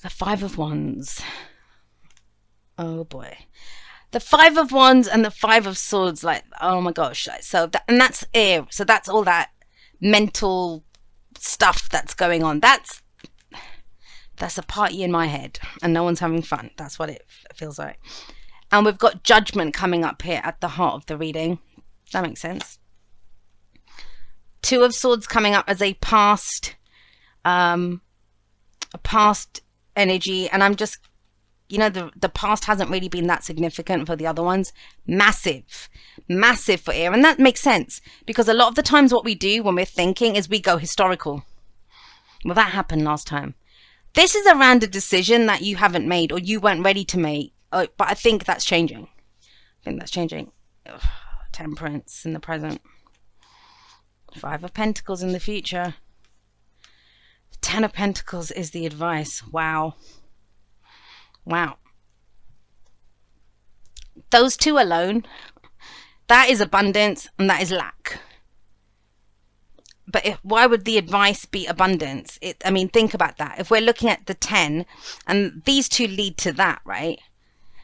The Five of Wands. Oh boy. The Five of Wands and the Five of Swords, like, oh my gosh. Like, so that, and that's air. So that's all that mental stuff that's going on. That's a party in my head and no one's having fun. That's what it feels like. And we've got Judgment coming up here at the heart of the reading. That makes sense. Two of Swords coming up as a past energy, and I'm just, you know, the past hasn't really been that significant for the other ones. Massive for air, and that makes sense because a lot of the times what we do when we're thinking is we go historical. Well, that happened last time. This is around a decision that you haven't made or you weren't ready to make, but I think that's changing. Ugh, Temperance in the present. Five of Pentacles in the future. Ten of Pentacles is the advice. Wow. Those two alone, that is abundance and that is lack. But why would the advice be abundance? I mean, think about that. If we're looking at the 10, and these two lead to that, right?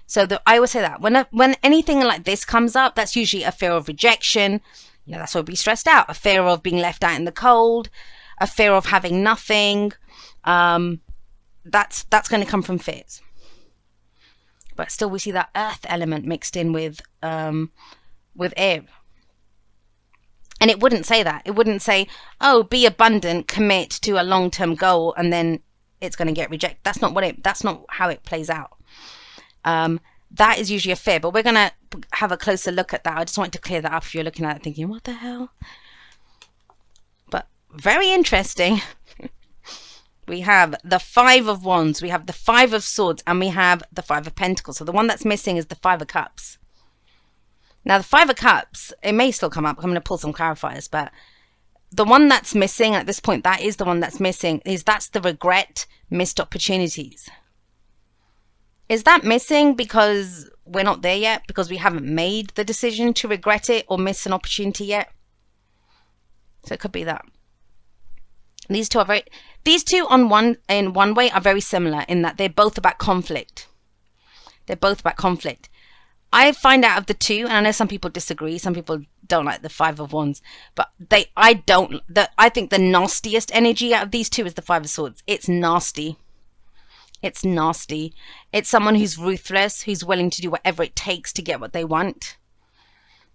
So I always say that when anything like this comes up, that's usually a fear of rejection. You know, that's why we stressed out. A fear of being left out in the cold. A fear of having nothing. That's going to come from fears. But still, we see that earth element mixed in with air. And it wouldn't say that. It wouldn't say, oh, be abundant, commit to a long-term goal, and then it's going to get rejected. That's not how it plays out. That is usually a fear, but we're going to have a closer look at that. I just wanted to clear that up if you're looking at it thinking, what the hell? But very interesting. We have the Five of Wands, we have the Five of Swords, and we have the Five of Pentacles. So the one that's missing is the Five of Cups. Now, the Five of Cups, it may still come up. I'm going to pull some clarifiers, but the one that's missing at this point, that is the one that's missing, that's the regret, missed opportunities. Is that missing because we're not there yet? Because we haven't made the decision to regret it or miss an opportunity yet? So it could be that. These two in one way are very similar in that they're both about conflict. I find out of the two, and I know some people disagree, some people don't like the Five of Wands, but I think the nastiest energy out of these two is the Five of Swords. It's nasty. It's someone who's ruthless, who's willing to do whatever it takes to get what they want.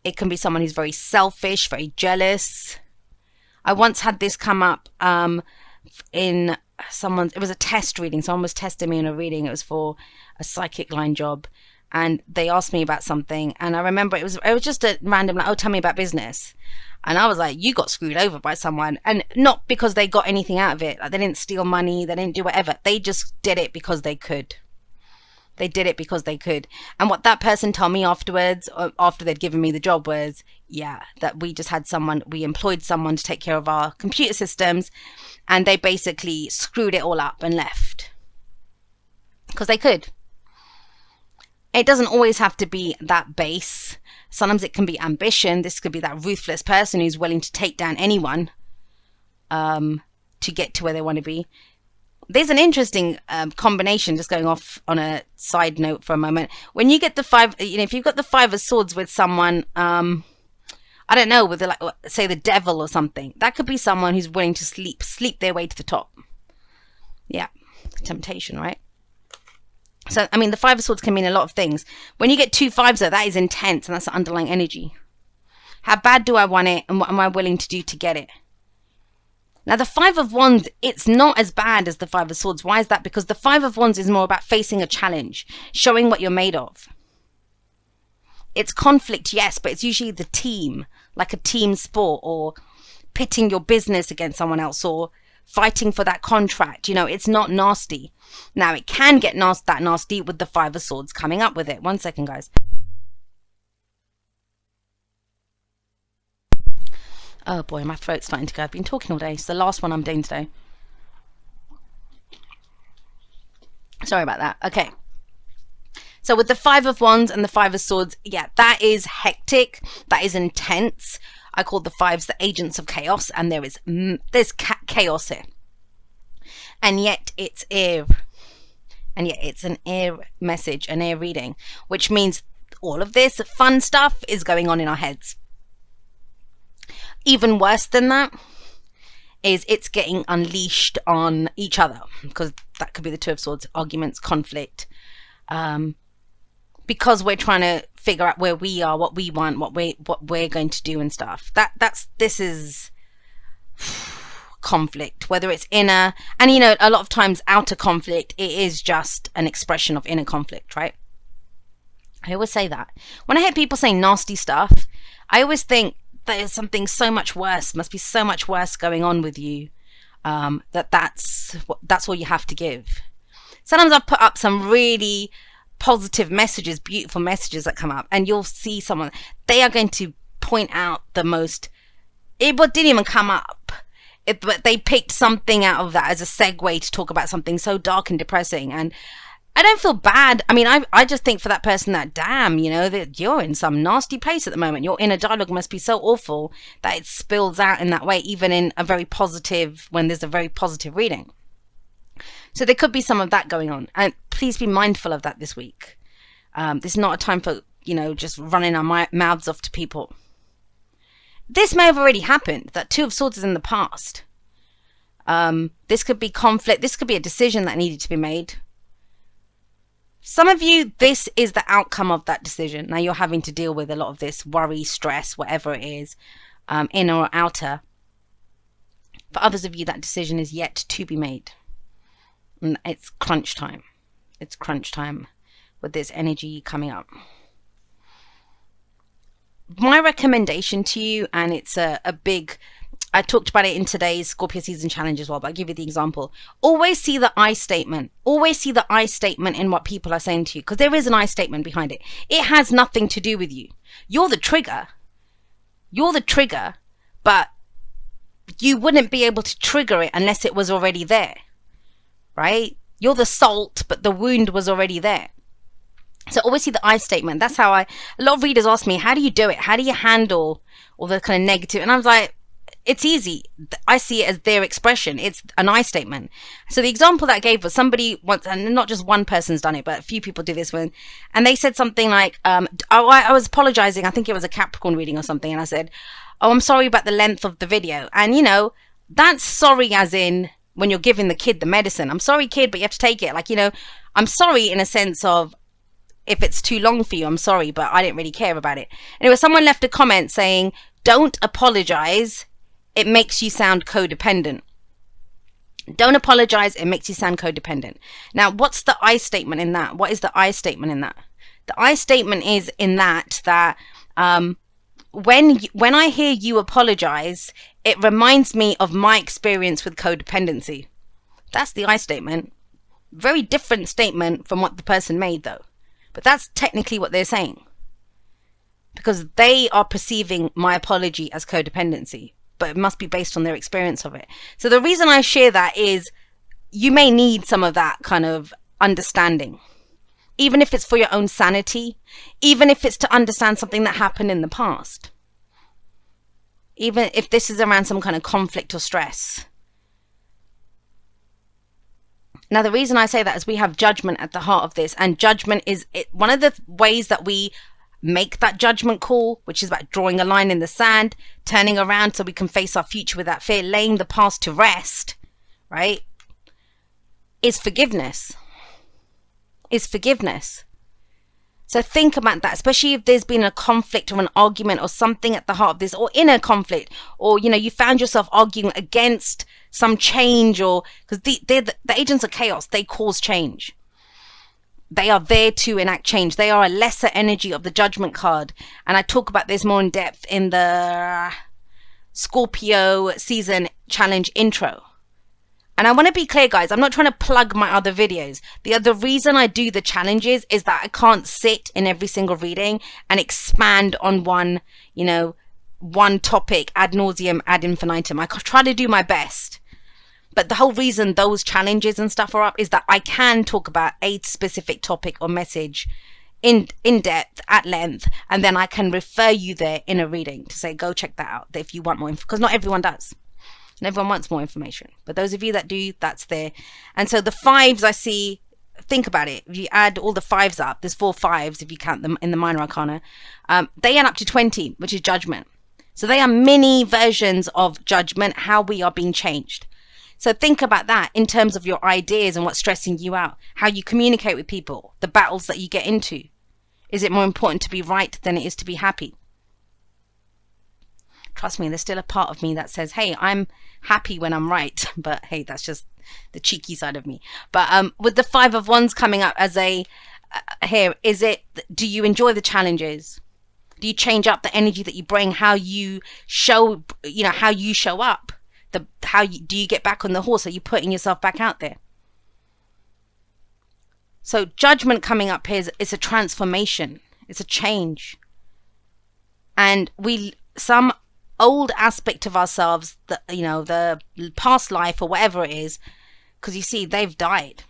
It can be someone who's very selfish, very jealous. I once had this come up in it was a test reading. Someone was testing me in a reading. It was for a psychic line job. And they asked me about something, and I remember it was just a random, like, oh, tell me about business. And I was like, you got screwed over by someone, and not because they got anything out of it. Like, they didn't steal money, they didn't do whatever. They just did it because they could. And what that person told me afterwards, after they'd given me the job, was, yeah, that we employed someone to take care of our computer systems, and they basically screwed it all up and left because they could. It doesn't always have to be that base. Sometimes it can be ambition. This could be that ruthless person who's willing to take down anyone to get to where they want to be. There's an interesting combination, just going off on a side note for a moment. When you get the five, if you've got the Five of Swords with someone, I don't know, with say the devil or something, that could be someone who's willing to sleep their way to the top. Yeah, temptation, right? So, I mean, the Five of Swords can mean a lot of things. When you get two fives, though, that is intense, and that's the underlying energy. How bad do I want it, and what am I willing to do to get it? Now, the Five of Wands, it's not as bad as the Five of Swords. Why is that? Because the Five of Wands is more about facing a challenge, showing what you're made of. It's conflict, yes, but it's usually the team, like a team sport, or pitting your business against someone else, or fighting for that contract. It's not nasty. Now, it can get that nasty with the Five of Swords coming up with it. 1 second, guys. Oh boy, my throat's starting to go. I've been talking all day. It's the last one I'm doing today. Sorry about that. Okay. So with the Five of Wands and the Five of Swords, yeah, that is hectic. That is intense. I call the fives the agents of chaos, and there's chaos here. And yet it's air. And yet it's an air message, an air reading, which means all of this fun stuff is going on in our heads. Even worse than that is it's getting unleashed on each other, because that could be the Two of Swords, arguments, conflict, because we're trying to figure out where we are, what we want, what we're going to do and stuff. This is conflict, whether it's inner, and you know, a lot of times outer conflict, it is just an expression of inner conflict, right? I always say that when I hear people saying nasty stuff, I always think there's something so much worse, must be so much worse going on with you, that's all you have to give. Sometimes I've put up some really positive messages, beautiful messages that come up, and you'll see someone, they are going to point out the most, it didn't even come up, but they picked something out of that as a segue to talk about something so dark and depressing. And I don't feel bad. I mean, I just think for that person that, damn, you know, that you're in some nasty place at the moment. Your inner dialogue must be so awful that it spills out in that way, even in a very positive, when there's a very positive reading. So there could be some of that going on. And please be mindful of that this week. This is not a time for, you know, just running our mouths off to people. This may have already happened. That Two of Swords is in the past. This could be conflict. This could be a decision that needed to be made. Some of you, this is the outcome of that decision. Now you're having to deal with a lot of this worry, stress, whatever it is, inner or outer. For others of you, that decision is yet to be made. And it's crunch time. It's crunch time with this energy coming up. My recommendation to you, and it's a big, I talked about it in today's Scorpio season challenge as well, but I'll give you the example. Always see the I statement. Always see the I statement in what people are saying to you, because there is an I statement behind it. It has nothing to do with you. You're the trigger. You're the trigger, but you wouldn't be able to trigger it unless it was already there, right? You're the salt, but the wound was already there. So always see the I statement. That's how a lot of readers ask me, how do you do it? How do you handle all the kind of negative? And I was like, it's easy. I see it as their expression. It's an I statement. So the example that I gave was somebody once, and not just one person's done it, but a few people do this one. And they said something like, I was apologizing. I think it was a Capricorn reading or something. And I said, oh, I'm sorry about the length of the video. And you know, that's sorry as in when you're giving the kid the medicine. I'm sorry, kid, but you have to take it. Like, you know, I'm sorry in a sense of, if it's too long for you, I'm sorry, but I didn't really care about it. Anyway, someone left a comment saying, don't apologize. It makes you sound codependent. Don't apologize. It makes you sound codependent. Now, what's the I statement in that? What is the I statement in that? The I statement is in that when I hear you apologize, it reminds me of my experience with codependency. That's the I statement. Very different statement from what the person made, though. But that's technically what they're saying, because they are perceiving my apology as codependency, but it must be based on their experience of it. So the reason I share that is you may need some of that kind of understanding, even if it's for your own sanity, even if it's to understand something that happened in the past, even if this is around some kind of conflict or stress. Now, the reason I say that is we have judgment at the heart of this, and judgment is one of the ways that we make that judgment call, which is about drawing a line in the sand, turning around so we can face our future without fear, laying the past to rest, right? Is forgiveness. Is forgiveness. So think about that, especially if there's been a conflict or an argument or something at the heart of this, or inner conflict, or, you know, you found yourself arguing against some change, or because the agents of chaos, they cause change. They are there to enact change. They are a lesser energy of the judgment card. And I talk about this more in depth in the Scorpio season challenge intro. And I want to be clear, guys, I'm not trying to plug my other videos. The reason I do the challenges is that I can't sit in every single reading and expand on one, you know, one topic ad nauseum, ad infinitum. I try to do my best. But the whole reason those challenges and stuff are up is that I can talk about a specific topic or message in depth, at length, and then I can refer you there in a reading to say, go check that out if you want more info, because not everyone does. And everyone wants more information. But those of you that do, that's there. And so the fives I see, think about it, if you add all the fives up, there's 4 fives if you count them in the minor arcana, they add up to 20, which is judgment. So they are mini versions of judgment, how we are being changed. So think about that in terms of your ideas and what's stressing you out, how you communicate with people, the battles that you get into. Is it more important to be right than it is to be happy? Trust me, there's still a part of me that says, hey, I'm happy when I'm right. But hey, that's just the cheeky side of me. But with the 5 of Wands coming up as a here, do you enjoy the challenges? Do you change up the energy that you bring, how you show, how you show up? Do you get back on the horse? Are you putting yourself back out there? So judgment coming up here is a transformation. It's a change. And some old aspect of ourselves, the past life or whatever it is, because you see, they've died.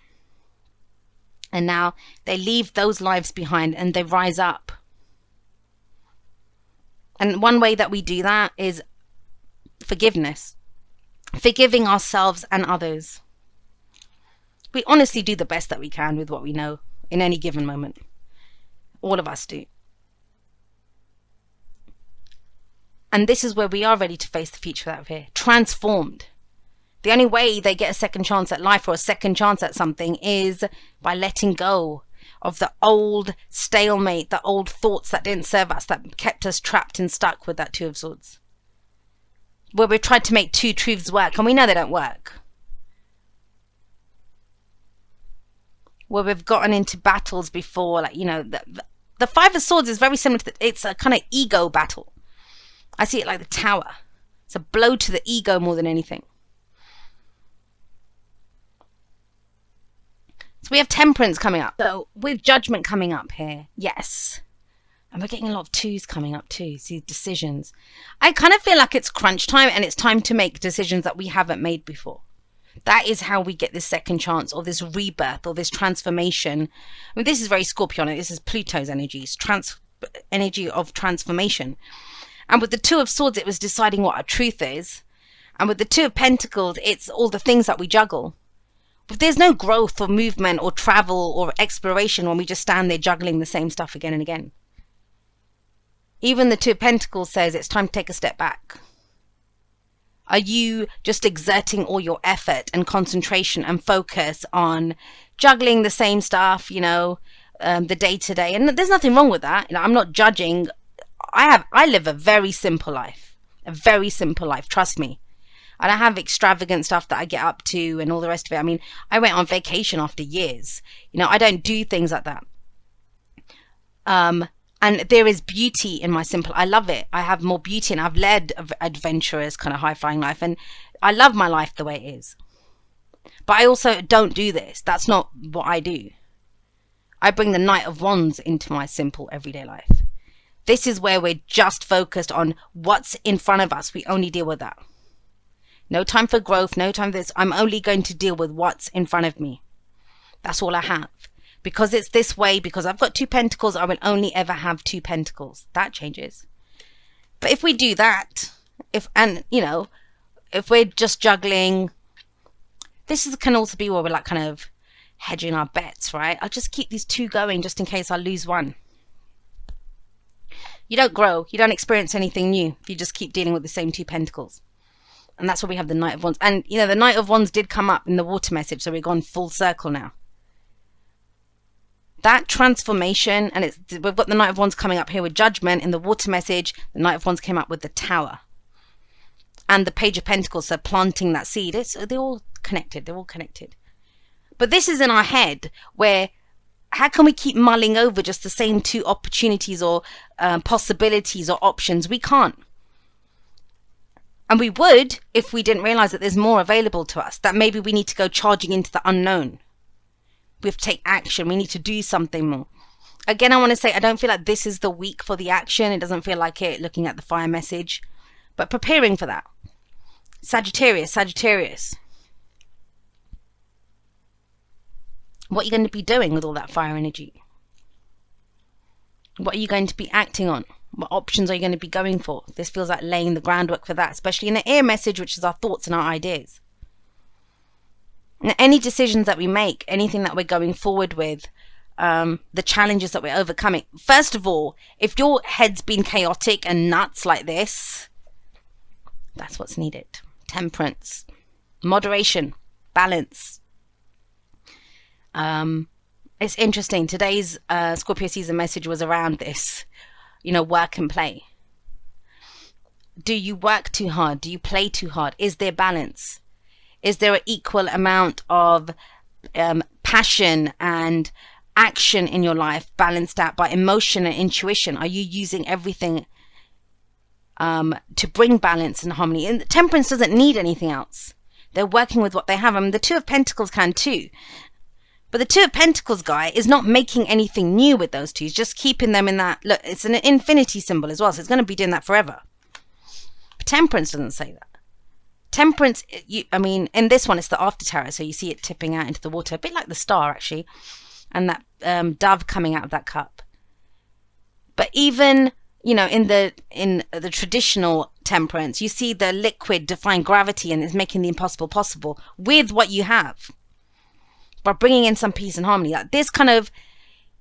And now they leave those lives behind and they rise up. And one way that we do that is forgiveness. Forgiving ourselves and others. We honestly do the best that we can with what we know in any given moment. All of us do. And this is where we are ready to face the future out here. Transformed. The only way they get a second chance at life or a second chance at something is by letting go of the old stalemate, the old thoughts that didn't serve us, that kept us trapped and stuck with that 2 of Swords. Where we've tried to make 2 truths work, and we know they don't work. Where we've gotten into battles before, like, the 5 of Swords is very similar to it's a kind of ego battle. I see it like the Tower. It's a blow to the ego more than anything. So we have Temperance coming up. So with Judgment coming up here, yes. And we're getting a lot of 2s coming up too. See, decisions. I kind of feel like it's crunch time and it's time to make decisions that we haven't made before. That is how we get this second chance or this rebirth or this transformation. I mean, this is very Scorpionic. This is Pluto's energies, energy of transformation. And with the 2 of Swords, it was deciding what our truth is. And with the 2 of Pentacles, it's all the things that we juggle. But there's no growth or movement or travel or exploration when we just stand there juggling the same stuff again and again. Even the 2 of Pentacles says it's time to take a step back. Are you just exerting all your effort and concentration and focus on juggling the same stuff, the day-to-day? And there's nothing wrong with that. I'm not judging. I live a very simple life. A very simple life, trust me. I don't have extravagant stuff that I get up to and all the rest of it. I mean, I went on vacation after years. I don't do things like that. And there is beauty in my simple. I love it. I have more beauty, and I've led adventurous kind of high-flying life, and I love my life the way it is. But I also don't do this. That's not what I do. I bring the Knight of Wands into my simple everyday life. This is where we're just focused on what's in front of us. We only deal with that. No time for growth, no time for this. I'm only going to deal with what's in front of me. That's all I have. Because it's this way, because I've got 2 pentacles, I will only ever have 2 pentacles. That changes. But if we do that, if we're just juggling, can also be where we're like kind of hedging our bets, right? I'll just keep these 2 going just in case I lose one. You don't grow. You don't experience anything new if you just keep dealing with the same 2 pentacles. And that's why we have the Knight of Wands. And, the Knight of Wands did come up in the water message, so we've gone full circle now. That transformation, and we've got the Knight of Wands coming up here with Judgment in the water message. The Knight of Wands came up with the Tower. And the Page of Pentacles, so planting that seed. They're all connected. They're all connected. But this is in our head where, how can we keep mulling over just the same 2 opportunities or possibilities or options? We can't. And we would if we didn't realize that there's more available to us, that maybe we need to go charging into the unknown. We have to take action. We need to do something more. Again, I want to say, I don't feel like this is the week for the action. It doesn't feel like it looking at the fire message, but preparing for that. Sagittarius. What are you going to be doing with all that fire energy? What are you going to be acting on? What options are you going to be going for? This feels like laying the groundwork for that, especially in the air message, which is our thoughts and our ideas. And any decisions that we make, anything that we're going forward with, the challenges that we're overcoming. First of all, if your head's been chaotic and nuts like this, that's what's needed. Temperance, moderation, balance. It's interesting. Today's Scorpio season message was around this, work and play. Do you work too hard? Do you play too hard? Is there balance? Is there an equal amount of passion and action in your life balanced out by emotion and intuition? Are you using everything to bring balance and harmony? And temperance doesn't need anything else. They're working with what they have. I mean, the Two of Pentacles can too. But the Two of Pentacles guy is not making anything new with those two. He's just keeping them in that. Look, it's an infinity symbol as well. So it's going to be doing that forever. But Temperance doesn't say that. Temperance, in this one, it's the after tarot. So you see it tipping out into the water. A bit like the star, actually. And that dove coming out of that cup. But even, in the traditional temperance, you see the liquid defying gravity and it's making the impossible possible with what you have. By bringing in some peace and harmony. Like this kind of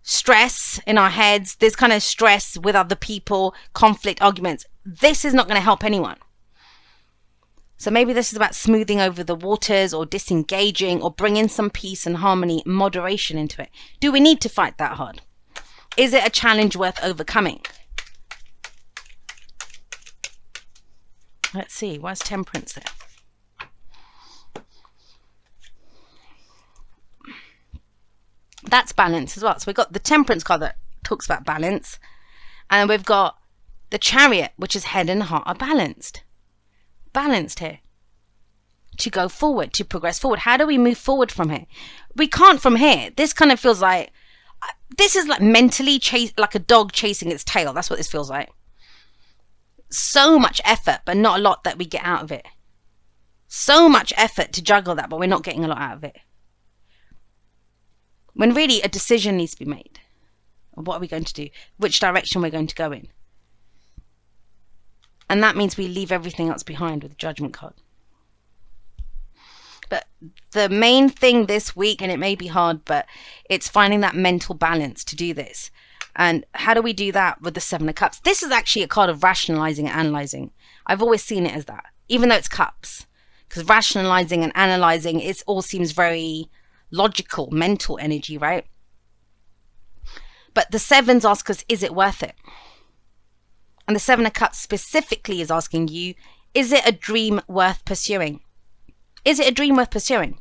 stress in our heads, this kind of stress with other people, conflict, arguments, this is not going to help anyone. So maybe this is about smoothing over the waters or disengaging or bringing some peace and harmony, moderation into it. Do we need to fight that hard? Is it a challenge worth overcoming? Let's see. Where's Temperance there? That's balance as well. So we've got the Temperance card that talks about balance. And we've got the Chariot, which is head and heart are balanced. Balanced here. To go forward, to progress forward. How do we move forward from here? We can't from here. This kind of feels like, this is like mentally like a dog chasing its tail. That's what this feels like. So much effort, but not a lot that we get out of it. So much effort to juggle that, but we're not getting a lot out of it. When really a decision needs to be made. What are we going to do? Which direction we're going to go in. And that means we leave everything else behind with the Judgment card. But the main thing this week, and it may be hard, but it's finding that mental balance to do this. And how do we do that with the Seven of Cups? This is actually a card of rationalizing and analyzing. I've always seen it as that, even though it's cups. Because rationalizing and analyzing, it all seems very logical, mental energy, right? But the sevens ask us, is it worth it? And the Seven of Cups specifically is asking you, is it a dream worth pursuing? Is it a dream worth pursuing?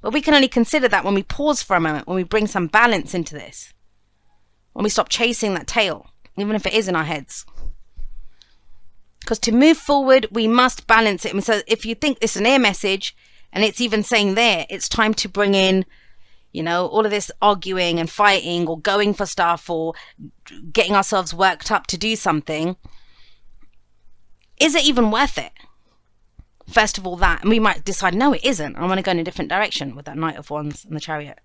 But we can only consider that when we pause for a moment, when we bring some balance into this. When we stop chasing that tail, even if it is in our heads. Because to move forward, we must balance it. And so if you think it's an air message, and it's even saying there, it's time to bring in, all of this arguing and fighting or going for stuff or getting ourselves worked up to do something. Is it even worth it? First of all, that. And we might decide, no, it isn't. I want to go in a different direction with that Knight of Wands and the Chariot.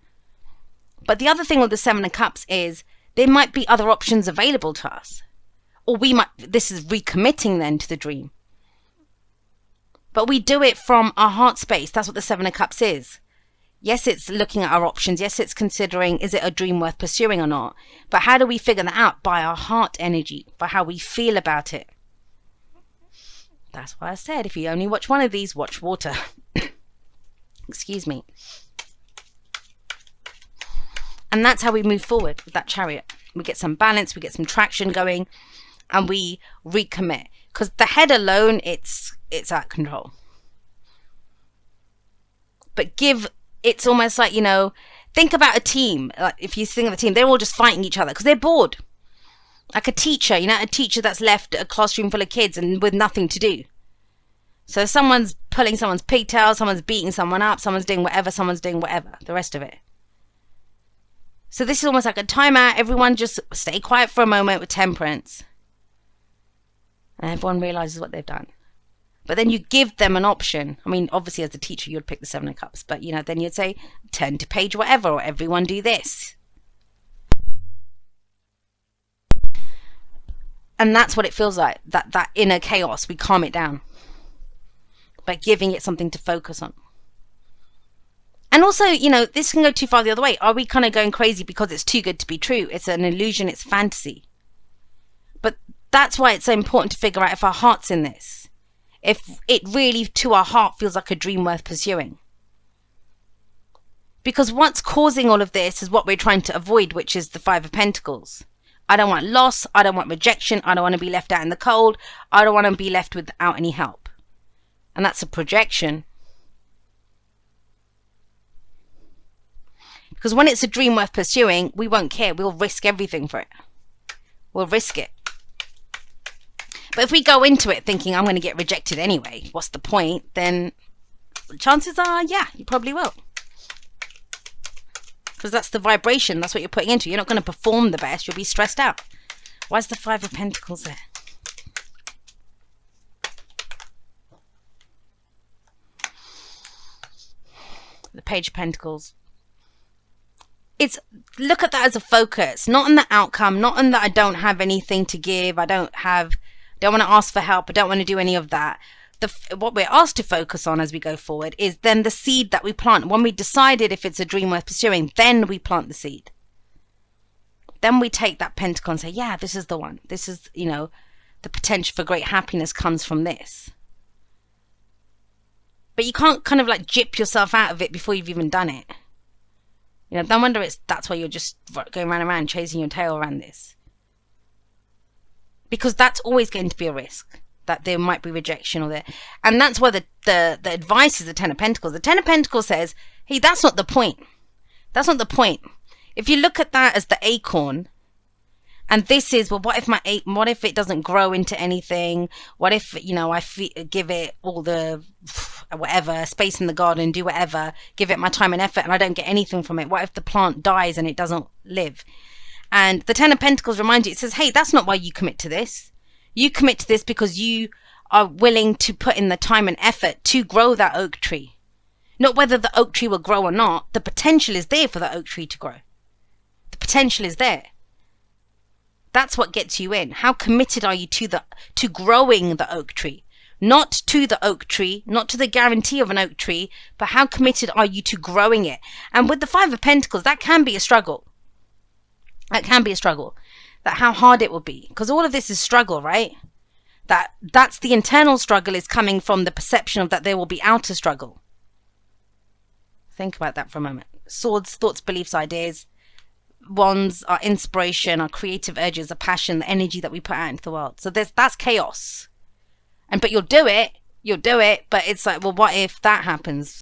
But the other thing with the Seven of Cups is there might be other options available to us. Or this is recommitting then to the dream. But we do it from our heart space. That's what the Seven of Cups is. Yes, it's looking at our options. Yes, it's considering, is it a dream worth pursuing or not? But how do we figure that out? By our heart energy, by how we feel about it. That's why I said, if you only watch one of these, watch water. Excuse me. And that's how we move forward with that Chariot. We get some balance, we get some traction going, and we recommit. Because the head alone, it's out of control. But it's almost like, think about a team. Like if you think of a team, they're all just fighting each other because they're bored. Like a teacher, a teacher that's left a classroom full of kids and with nothing to do. So someone's pulling someone's pigtails, someone's beating someone up, someone's doing whatever, the rest of it. So this is almost like a timeout. Everyone just stay quiet for a moment with Temperance. And everyone realizes what they've done. But then you give them an option. I mean, obviously as a teacher, you'd pick the Seven of Cups. But, then you'd say, turn to page whatever, or everyone do this. And that's what it feels like. That inner chaos, we calm it down. By giving it something to focus on. And also, you know, this can go too far the other way. Are we kind of going crazy because it's too good to be true? It's an illusion, it's fantasy. But that's why it's so important to figure out if our heart's in this. If it really, to our heart, feels like a dream worth pursuing. Because what's causing all of this is what we're trying to avoid, which is the Five of Pentacles. I don't want loss. I don't want rejection. I don't want to be left out in the cold. I don't want to be left without any help. And that's a projection. Because when it's a dream worth pursuing, we won't care. We'll risk everything for it. We'll risk it. But if we go into it thinking, I'm going to get rejected anyway, what's the point? Then chances are, yeah, you probably will. Because that's the vibration. That's what you're putting into. You're not going to perform the best. You'll be stressed out. Why is the Five of Pentacles there? The Page of Pentacles. It's, look at that as a focus, not on the outcome, not on that I don't have anything to give, I don't want to ask for help, I don't want to do any of that. What we're asked to focus on as we go forward is then the seed that we plant. When we decided if it's a dream worth pursuing, then we plant the seed. Then we take that pentacle and say, yeah, this is the one. This is, you know, the potential for great happiness comes from this. But you can't kind of like gyp yourself out of it before you've even done it. You know, no wonder that's why you're just going round and round chasing your tail around this. Because that's always going to be a risk. That there might be rejection or that. And that's why the advice is the Ten of Pentacles. The Ten of Pentacles says, hey, that's not the point. That's not the point. If you look at that as the acorn, and this is, well, what if it doesn't grow into anything? What if, you know, I give it all the whatever, space in the garden, do whatever, give it my time and effort, and I don't get anything from it? What if the plant dies and it doesn't live? And the Ten of Pentacles reminds you, it says, hey, that's not why you commit to this. You commit to this because you are willing to put in the time and effort to grow that oak tree. Not whether the oak tree will grow or not. The potential is there for the oak tree to grow. The potential is there. That's what gets you in. How committed are you to growing the oak tree? Not to the oak tree, not to the guarantee of an oak tree, but how committed are you to growing it? And with the Five of Pentacles, that can be a struggle. That can be a struggle. That how hard it will be. Because all of this is struggle, right? That's the internal struggle is coming from the perception of that there will be outer struggle. Think about that for a moment. Swords, thoughts, beliefs, ideas. Wands are inspiration, our creative urges, the passion, the energy that we put out into the world. So that's chaos. But you'll do it, but it's like, well, what if that happens?